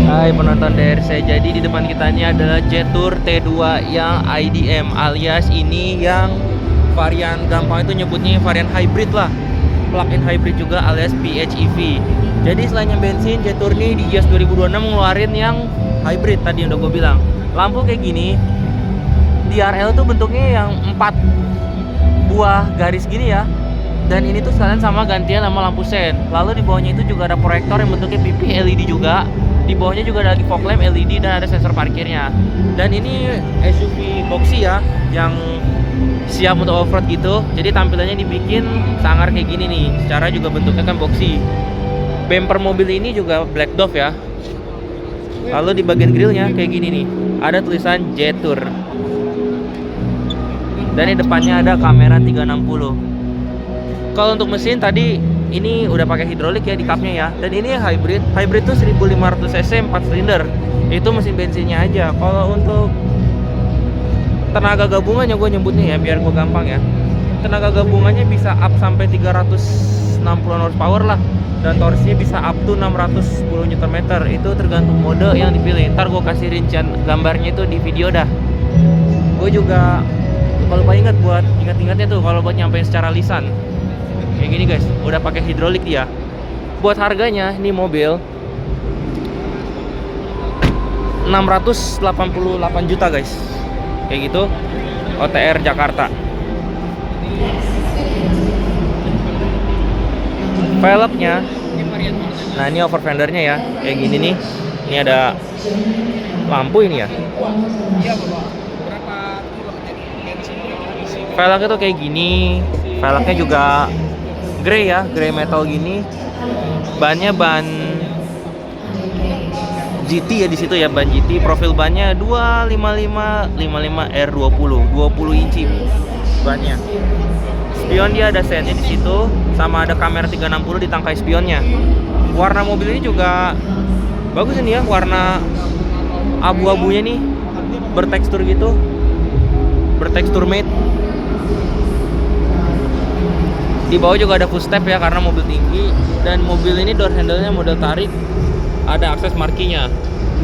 Hai penonton DRC, jadi di depan kita ini adalah Jetour T2 yang IDM, alias ini yang varian gampang itu nyebutnya varian hybrid lah, plug-in hybrid juga alias PHEV. Jadi selain yang bensin, Jetour ini di Gias 2026 ngeluarin yang hybrid tadi yang udah gue bilang. Lampu kayak gini, DRL tuh bentuknya yang 4 buah garis gini ya. Dan ini tuh sekalian sama gantian sama lampu sen. Lalu di bawahnya itu juga ada proyektor yang bentuknya pipih LED juga. Di bawahnya juga ada lagi fog lamp LED dan ada sensor parkirnya. Dan ini SUV boxy ya, yang siap untuk off-road gitu. Jadi tampilannya dibikin sangar kayak gini nih. Secara juga bentuknya kan boxy. Bumper mobil ini juga Black Dove ya. Lalu di bagian grillnya kayak gini nih, ada tulisan Jetour. Dan di depannya ada kamera 360. Kalau untuk mesin tadi ini udah pakai hidrolik ya di cupnya ya. Dan ini hybrid. Hybrid tuh 1500 cc 4 silinder. Itu mesin bensinnya aja. Kalau untuk tenaga gabungannya gue nyebutnya ya biar gue gampang ya. Tenaga gabungannya bisa up sampai 360 horsepower lah. Dan torsinya bisa up to 610 Nm. Itu tergantung mode yang dipilih. Ntar gue kasih rincian gambarnya itu di video dah. Gue juga lupa ingat buat ingat-ingatnya tuh kalau buat nyampein secara lisan. Kayak gini guys, udah pakai hidrolik dia. Buat harganya ini mobil 688 juta guys. Kayak gitu. OTR Jakarta. Velgnya, nah ini over fendernya ya, kayak gini nih. Ini ada lampu ini ya. Velgnya tuh kayak gini. Velgnya juga grey ya, grey metal gini. Bannya ban GT ya di situ ya, ban GT. Profil bannya 255 R20, 20 inci bannya. Spion dia ada sennya di situ, sama ada kamera 360 di tangkai spionnya. Warna mobil ini juga bagus ini ya, warna abu-abunya nih bertekstur gitu, bertekstur matte. Di bawah juga ada footstep ya karena mobil tinggi. Dan mobil ini door handle-nya model tarik, ada akses markinya.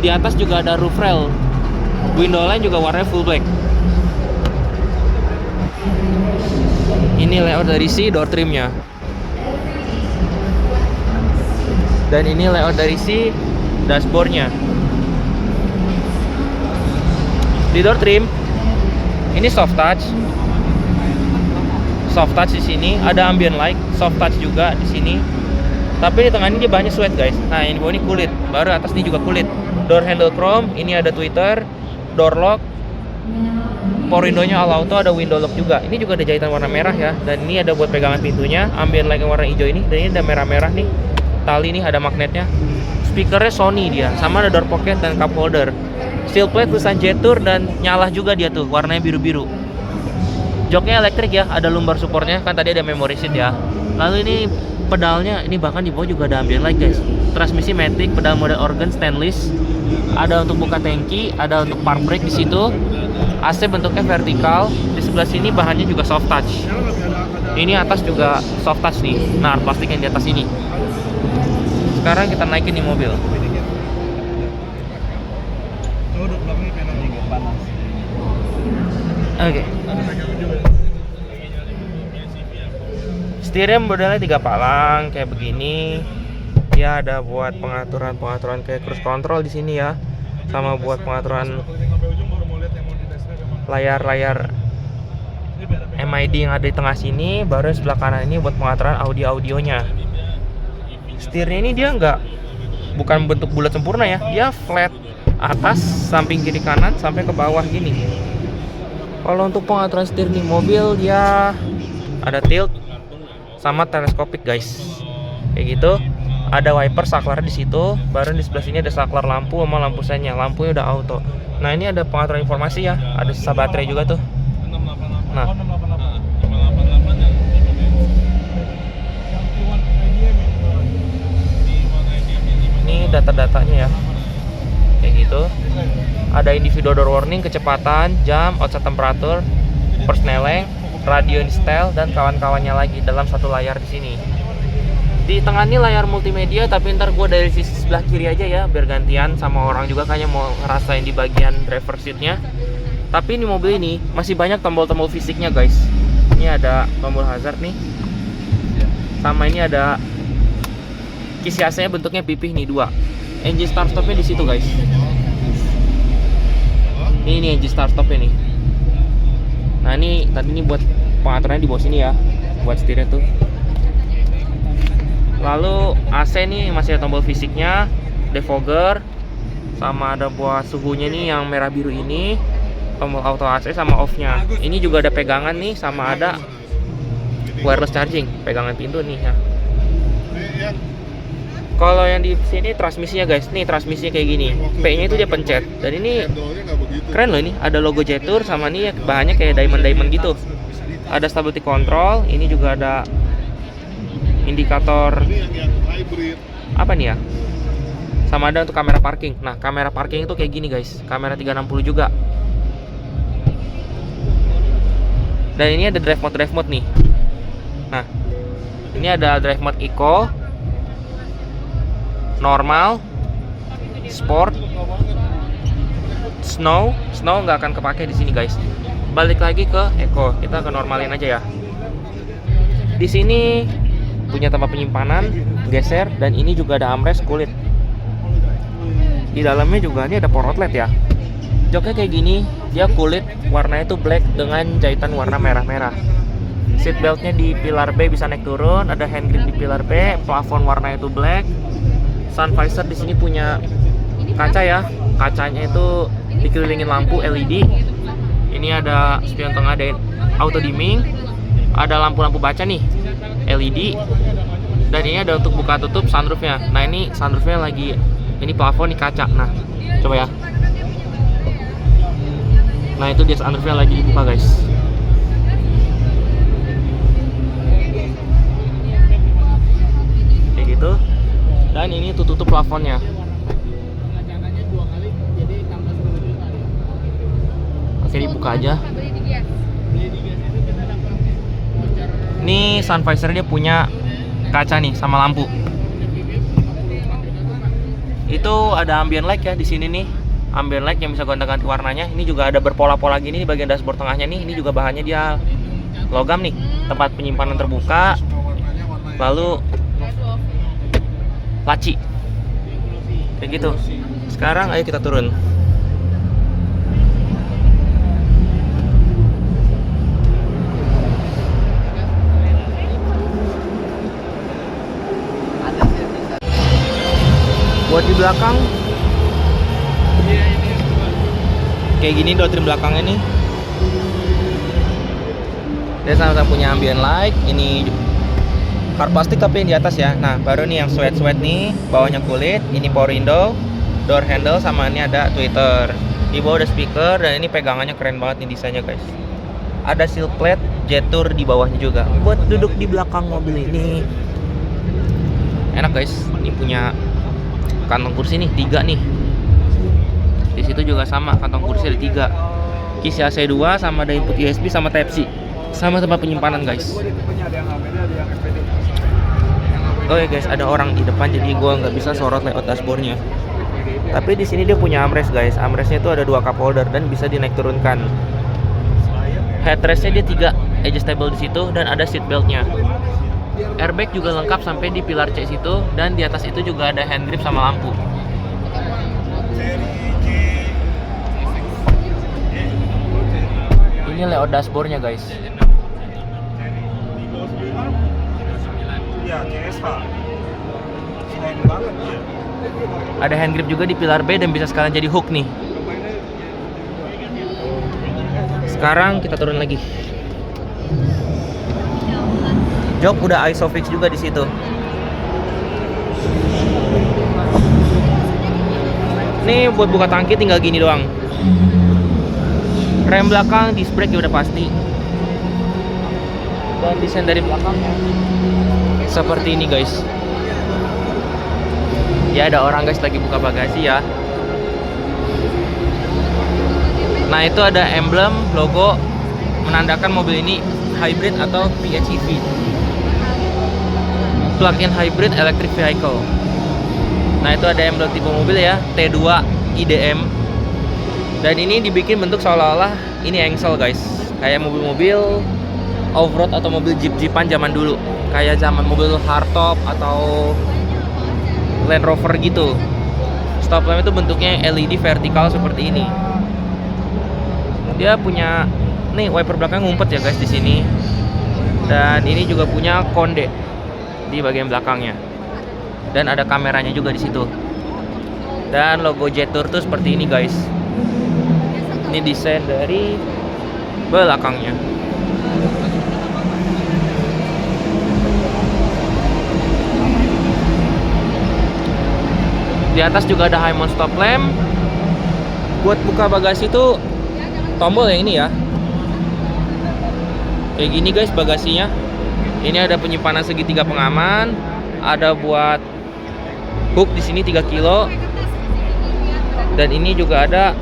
Di atas juga ada roof rail. Window line juga warnanya full black. Ini layout dari si door trimnya. Dan ini layout dari si dashboardnya. Di door trim ini soft touch. Soft touch di sini, ada ambient light, soft touch juga di sini. Tapi di tengah ini dia bahannya sweat guys. Nah, ini bawah ini kulit, baru atas ini juga kulit. Door handle chrome, ini ada tweeter, door lock, power window-nya all auto, ada window lock juga. Ini juga ada jahitan warna merah ya. Dan ini ada buat pegangan pintunya, ambient light yang warna hijau ini. Dan ini ada merah-merah nih. Tali nih ada magnetnya. Speakernya Sony dia, sama ada door pocket dan cup holder. Steel plate tulisan Jetour dan nyala juga dia tuh, warnanya biru-biru. Joknya elektrik ya, ada lumbar supportnya, kan tadi ada memory seat ya. Lalu ini pedalnya, ini bahkan di bawah juga ada ambient light guys. Transmisi matic, pedal model organ stainless. Ada untuk buka tangki, ada untuk park brake di situ. AC bentuknya vertikal. Di sebelah sini bahannya juga soft touch. Ini atas juga soft touch nih. Nah, plastik yang di atas ini. Sekarang kita naikin nih mobil. Oke. Setirnya modelnya 3 palang kayak begini. Ya ada buat pengaturan kayak cruise control di sini ya. Sama buat pengaturan layar MID yang ada di tengah sini. Baru sebelah kanan ini buat pengaturan audionya. Setirnya ini dia bukan bentuk bulat sempurna ya. Dia flat atas, samping kiri kanan sampai ke bawah gini. Kalau untuk pengaturan setir nih mobil dia ada tilt sama teleskopik guys, kayak gitu. Ada wiper saklar di situ, baru di sebelah sini ada saklar lampu sama lampu sennya. Lampunya udah auto. Nah ini ada pengaturan informasi ya, ada sisa baterai juga tuh. Nah, ini data-datanya ya, kayak gitu. Ada individual door warning, kecepatan, jam, outside temperature, persneling, radio install dan kawan-kawannya lagi dalam satu layar di sini. Di tengah ini layar multimedia, tapi ntar gue dari sisi sebelah kiri aja ya, biar gantian sama orang juga kayaknya mau ngerasain di bagian driver seatnya. Tapi ini mobil ini masih banyak tombol-tombol fisiknya guys. Ini ada tombol hazard nih, sama ini ada kisi AC-nya bentuknya pipih nih, 2. Engine start stopnya di situ guys. Ini engine start stopnya nih. Nah ini tadi ini buat pengaturannya di bawah sini ya, buat setirnya tuh. Lalu AC nih masih ada tombol fisiknya, defogger, sama ada buat suhunya nih yang merah biru ini, tombol auto AC sama off-nya. Ini juga ada pegangan nih, sama ada wireless charging, pegangan pintu nih ya. Kalau yang di sini transmisinya guys, nih transmisinya kayak gini. P-nya itu dia pencet. Dan ini keren loh, ini ada logo Jetour sama nih bahannya kayak diamond gitu. Ada stability control, ini juga ada indikator apa nih ya, sama ada untuk kamera parking. Nah kamera parking itu kayak gini guys, kamera 360 juga. Dan ini ada drive mode nih. Nah ini ada drive mode eco, normal, sport, snow nggak akan kepake di sini guys. Balik lagi ke eco, kita ke normalin aja ya. Di sini punya tempat penyimpanan, geser, dan ini juga ada armrest kulit. Di dalamnya juga ini ada power outlet ya. Joknya kayak gini, dia kulit, warnanya itu black dengan jahitan warna merah-merah. Seat beltnya di pilar B bisa naik turun, ada hand grip di pilar B, plafon warnanya itu black. Sun visor di sini punya kaca ya, kacanya itu dikelilingin lampu LED. Ini ada spion tengah, ada auto dimming, ada lampu-lampu baca nih LED, dan ini ada untuk buka tutup sunroofnya. Nah ini sunroofnya lagi, ini plafon nih kaca. Nah coba ya, nah itu dia sunroofnya lagi dibuka guys. Kayak gitu. Dan ini tutup plafonnya. Oke, dibuka aja. Ini sun visor dia punya kaca nih sama lampu. Itu ada ambient light ya di sini nih. Ambient light yang bisa gonta-ganti warnanya. Ini juga ada berpola-pola gini di bagian dashboard tengahnya nih. Ini juga bahannya dia logam nih. Tempat penyimpanan terbuka. Lalu laci. Kayak gitu. Sekarang ayo kita turun. Buat di belakang kayak gini, door trim belakangnya nih. Dia sama-sama punya ambient light. Ini kar plastik tapi yang di atas ya. Nah baru nih yang sweat nih, bawahnya kulit. Ini power window, door handle, sama ini ada tweeter. Di bawah ada speaker, dan ini pegangannya keren banget nih desainnya guys. Ada silk plate Jetour di bawahnya juga. Buat duduk di belakang mobil ini enak guys. Ini punya kantong kursi nih 3 nih. Di situ juga sama, kantong kursi ada 3. Kisi AC 2, sama ada input USB sama Type C. Sama tempat penyimpanan guys. Oke guys, ada orang di depan jadi gua nggak bisa sorot layout dashboardnya. Tapi di sini dia punya armrest guys. Armrestnya itu ada 2 cup holder dan bisa dinaik turunkan. Headrestnya dia 3 adjustable di situ, dan ada seat beltnya. Airbag juga lengkap sampai di pilar C situ, dan di atas itu juga ada hand grip sama lampu. Ini layout dashboardnya guys. Ada hand grip juga di pilar B dan bisa sekalian jadi hook nih. Sekarang kita turun lagi. Jok udah isofix juga di situ. Nih buat buka tangki tinggal gini doang. Rem belakang disc brake ya udah pasti. Dan desain dari belakangnya seperti ini guys. Ya ada orang guys lagi buka bagasi ya. Nah itu ada emblem logo menandakan mobil ini hybrid atau PHEV. plug-in hybrid electric vehicle. Nah, itu ada embel tipe mobil ya, T2 IDM. Dan ini dibikin bentuk seolah-olah ini engsel guys, kayak mobil-mobil off-road atau mobil jeep-jeepan zaman dulu, kayak zaman mobil hardtop atau Land Rover gitu. Stop lamp itu bentuknya LED vertikal seperti ini. Dia punya nih wiper belakang ngumpet ya guys di sini. Dan ini juga punya konde di bagian belakangnya. Dan ada kameranya juga di situ. Dan logo Jetour tuh seperti ini guys. Ini desain dari belakangnya. Di atas juga ada high mount stop lamp. Buat buka bagasi tuh tombol yang ini ya. Kayak gini guys bagasinya. Ini ada penyimpanan segitiga pengaman, ada buat hook di sini 3 kilo. Dan ini juga ada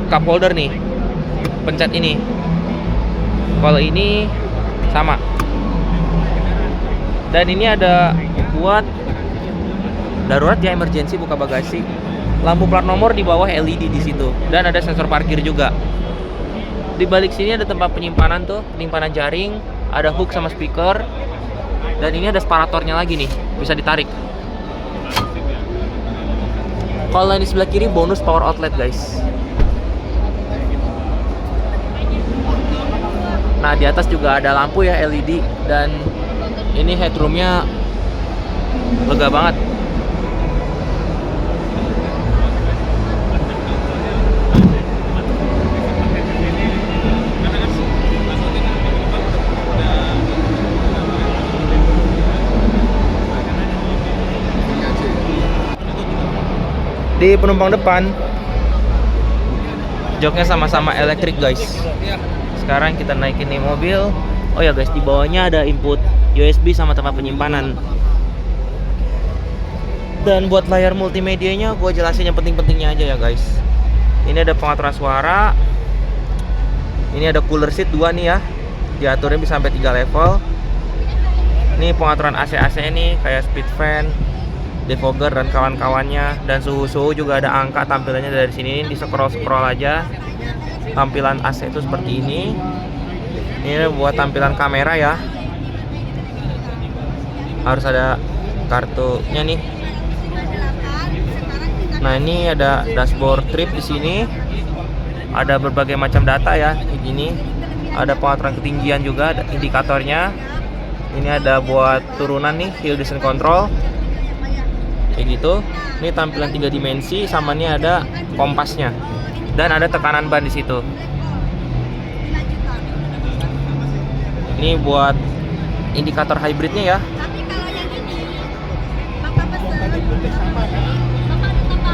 cup holder nih. Pencet ini. Kalau ini sama. Dan ini ada buat darurat ya, emergency buka bagasi. Lampu plat nomor di bawah LED di situ. Dan ada sensor parkir juga. Di balik sini ada tempat penyimpanan tuh, penyimpanan jaring, ada hook sama speaker. Dan ini ada separatornya lagi nih, bisa ditarik. Kalau yang di sebelah kiri bonus power outlet guys. Nah, di atas juga ada lampu ya LED. Dan ini headroomnya lega banget. Di penumpang depan joknya sama-sama elektrik guys. Sekarang kita naikin nih mobil. Oh ya guys, di bawahnya ada input USB sama tempat penyimpanan. Dan buat layar multimedianya gue jelasin yang penting-pentingnya aja ya guys. Ini ada pengaturan suara. Ini ada cooler seat 2 nih ya. Diaturnya bisa sampai 3 level. Ini pengaturan AC-AC nih kayak speed fan, defogger dan kawan-kawannya. Dan suhu-suhu juga ada angka tampilannya dari sini. Di scroll aja. Tampilan AC itu seperti ini. Ini buat tampilan kamera ya. Harus ada kartunya nih. Nah, ini ada dashboard trip di sini. Ada berbagai macam data ya, kayak gini. Ada pengaturan ketinggian juga, ada indikatornya. Ini ada buat turunan nih, hill descent control. Kayak gitu. Ini tampilan 3 dimensi, sama ini ada kompasnya. Dan ada tekanan ban di situ. Ini buat indikator hybridnya ya.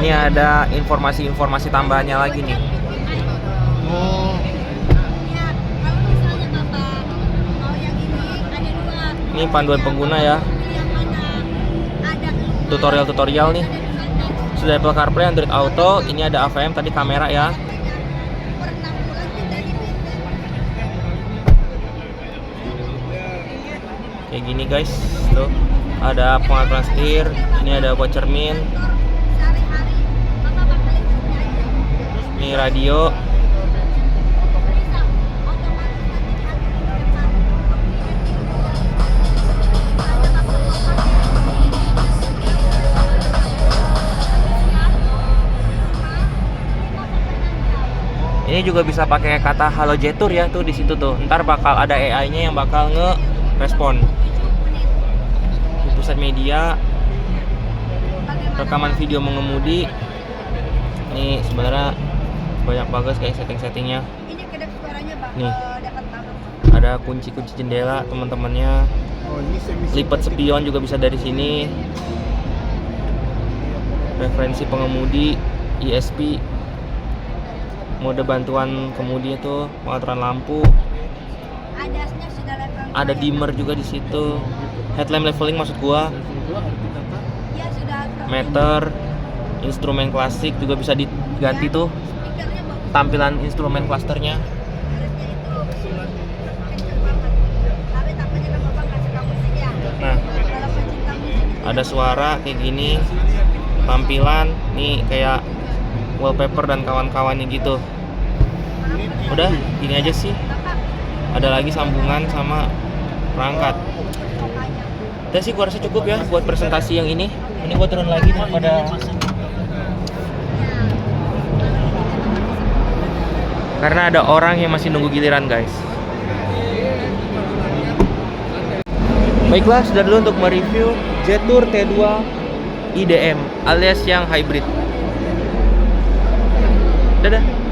Ini ada informasi-informasi tambahannya lagi nih. Ini panduan pengguna ya. Tutorial-tutorial nih. Sudah Apple CarPlay, Android Auto. Ini ada AVM, tadi kamera ya. Kayak gini guys, tuh ada pengaturan setir, ini ada buat cermin, ini radio, ini juga bisa pakai kata halo Jetour ya tuh di situ tuh. Ntar bakal ada AI-nya yang bakal nge-respon. Pusat media, rekaman video mengemudi. Ini sebenarnya banyak bagus kayak setting-settingnya. Nih, ada kunci-kunci jendela teman-temannya. Lipat spion juga bisa dari sini. Referensi pengemudi, ESP, mode bantuan kemudi itu, pengaturan lampu. Ada dimmer juga di situ. Headlamp leveling maksud gua. Meter, instrumen klasik juga bisa diganti tuh. Tampilan instrumen klasternya. Nah, Ada suara kayak gini, tampilan nih kayak wallpaper dan kawan-kawannya gitu. Udah, gini aja sih. Ada lagi sambungan sama perangkat. Udah sih, gua rasa cukup ya buat presentasi yang ini. Ini gua turun lagi daripada karena ada orang yang masih nunggu giliran, guys. Baiklah, sudah dulu untuk mereview Jetour T2 IDM alias yang hybrid. Dadah.